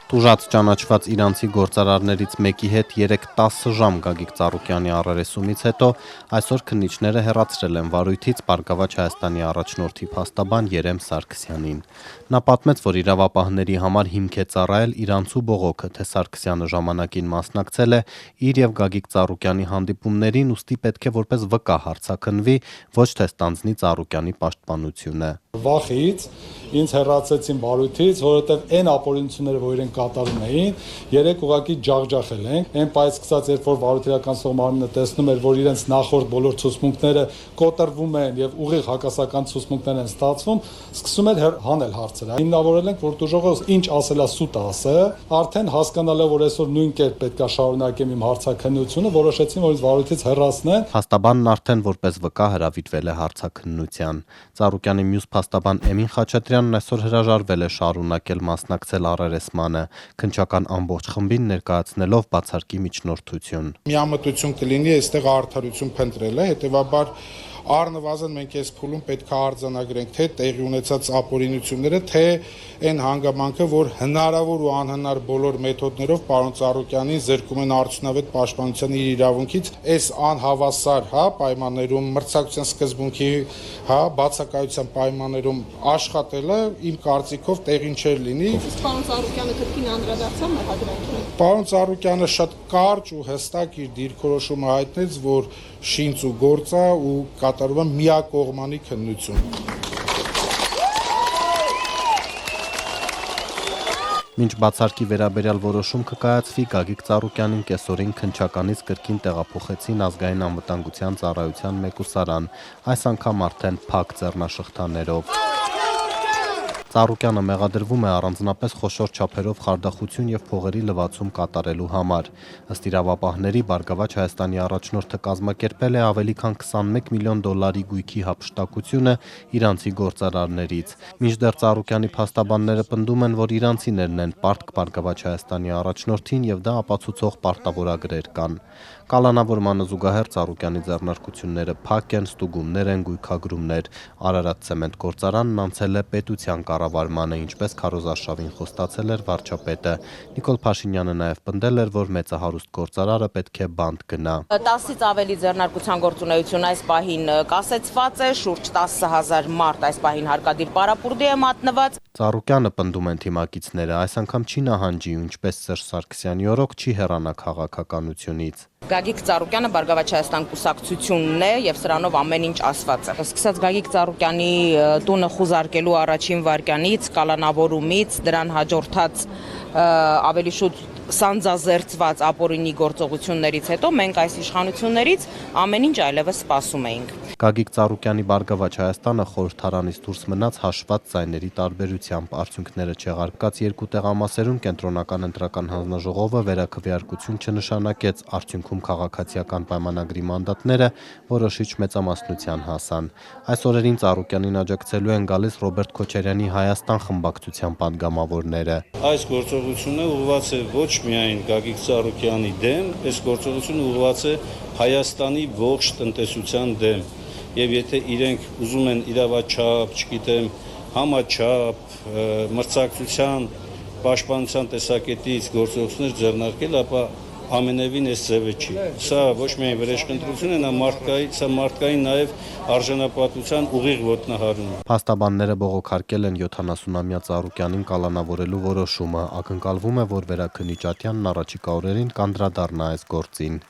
Տուժած ճանաչված իրանցի գործարարներից մեկի հետ 3-10 ժամ Գագիկ Ծառուկյանի առերեսումից հետո այսօր քննիչները հեռացրել են վարույթից Բարգավաճ Հայաստանի առաջնորդի փաստաբան Երեմ Սարգսյանին։ Նա պատմեց, որ իրավապահների համար հիմք է ծառայել իրանցու բողոքը, թե Սարգսյանը ժամանակին մասնակցել է իր եւ Գագիկ Ծառուկյանի հանդիպումներին, ուստի պետք է որպես վկա հարցաքննվի, ոչ թե ստանձնի Ծառուկյանի պաշտպանությունը։ Վախից ինձ հեռացեցին վարույթից, որովհետև այն ապօրինությունները, որ իրենք կատարում էին, երեք ուղղակի ջախջախել են։ Այն պայից սկսած, երբ որ վարույթի մարմինը տեսնում էր, որ իրենց նախորդ բոլոր ցուցմունքները կոտրվում են եւ ուղիղ հակասական ցուցմունքներ են ստացվում, սկսում էր հանել հարցերը։ Հիմնավորել ենք, որ դժողը ինչ ասելա սուտ ասը, արդեն հասկանալով, որ այսօր նույն կերպ պետքա շարունակեմ իմ հարցաքննությունը, որոշեցին, որ ինձ վարույթից հեռացնեն։ Փաստաբանն արդեն որպես վկա հրավիրվել է հարցաքննության։ Ծառուկյանի մյուս փաստաբան Էմին Խաչատրյանն այսօր հրաժարվել է շարունակել մասնակցել առերեսմանը, քննչական ամբողջ խմբին ներկայացնելով բացարկի միջնորդություն։ Միամտություն կլինի այստեղ արդարություն փնտրել է, հետեւաբար առնվազն մենք այս փուլում պետք է արձանագրենք թե տեղի ունեցած ապօրինությունները, թե այն հանգամանքը, որ հնարավոր ու անհնար բոլոր մեթոդներով պարոն Ծառուկյանին զրկում են արդյունավետ պաշտպանության իր իրավունքից, այս անհավասար, պայմաններում մրցակցության սկզբունքի, բացակայության պայմաններում աշխատելը իմ կարծիքով տեղին չէր լինի։ Պարոն Ծառուկյանը կրկին անդրադարձավ մեղադրանքին։ Պարոն Ծառուկյանը շատ կարճ ու հստակ իր դիրքորոշումը հայտնեց, որ շինց ու գործ է ու կատարում է միակողմանի քննություն։ Մինչ բացարկի վերաբերյալ որոշում կկայացվի, Գագիկ Ծառուկյանին կեսօրին քննչականից կրկին տեղափոխեցին Ազգային անվտանգության ծառայության մեկուսարան, այս անգամ արդեն փակ ձեռնաշղթաներով։ Ծառուկյանը մեղադրվում է առանձնապես խոշոր չափերով խարդախություն եւ փողերի լվացում կատարելու համար։ Ըստ իրավապահների, Բարգավաճ Հայաստանի առաջնորդը կազմակերպել է ավելի քան 21 միլիոն դոլարի գույքի հափշտակությունը իրանցի գործարարներից։ Մինչդեռ Ծառուկյանի փաստաբանները պնդում են, որ իրանցիներն են պարտք Բարգավաճ Հայաստանի առաջնորդին եւ դա ապացուցող պարտավորագրեր կան։ Կալանավորմանը զուգահեռ Ծառուկյանի ձեռնարկությունները փակ են, ստուգումներ են, գույքագրումներ։ Արարատ ցեմենտ գործարանն անցել է պետության կառավարմանը, ինչպես քարոզարշավին խոստացել էր վարչապետը։ Նիկոլ Փաշինյանը նաև պնդել էր, որ մեծահարուստ գործարարը պետք է բանտ գնա։ 10-ից ավելի ձեռնարկության գործունեություն այս պահին կասեցված է, շուրջ 10,000 մարդ այս պահին հարկադիր պարապուրդի է մատնված։ Ծառուկյանը պնդում են թիմակիցները, այս անգամ չի նահանջի ու ինչպես Սերժ Սարգսյանի օրոք չի հեռանա քաղաքականությունից։ Գագիկ Ծառուկյանը Բարգավաճ Հայաստան կուսակցությունն է եւ սրանով ամեն ինչ ասված է։ Սկսած Գագիկ Ծառուկյանի տունը խուզարկելու առաջին վարքյանից, կալանավորումից, դրան հաջորդած ավելի շուտ սանձազերծված ապօրինի գործողություններից հետո մենք այս իշխանություններից ամեն ինչ այլևս սպասում էինք։ Գագիկ Ծառուկյանի Բարգավաճ Հայաստանը խորհրդարանից դուրս մնաց հաշված ձայների տարբերությամբ, արդյունքները չեղարկած երկու տեղամասերում կենտրոնական ընտրական հանձնաժողովը վերաքվեարկություն չնշանակեց, արդյունքում քաղաքացիական պայմանագրի մանդատները որոշիչ մեծամասնության հասան։ Այս օրերին Ծառուկյանին աջակցելու են գալիս Ռոբերտ Քոչարյանի Հայաստան խմբակցության падգամավորները։ Այս գործողությունը ուղղված է ոչ միայն Գագիկ Ծառուկյանի դեմ, այս գործողությունը ուղղված է Հայաստանի ողջ տնտեսության դեմ, եւ եթե իրենք ուզում են իրավաչափ, չգիտեմ, համաչափ, մրցակցության, պաշտպանության տեսակետից գործողություններ ձեռնարկել, ապա ամենևին այս ձևը չի։ Սա ոչ միայն վրեժխնդրություն է, սա մարդկային նաև արժանապատվության ուղիղ ոտնահարում է։ Փաստաբանները բողոքարկել են 70-ամյա Ծառուկյանին կալանավորելու որոշումը, ակնկալվում է, որ վերաքննիչ Ատյանն առաջիկա օրերին կանդրադառնա այս գործին։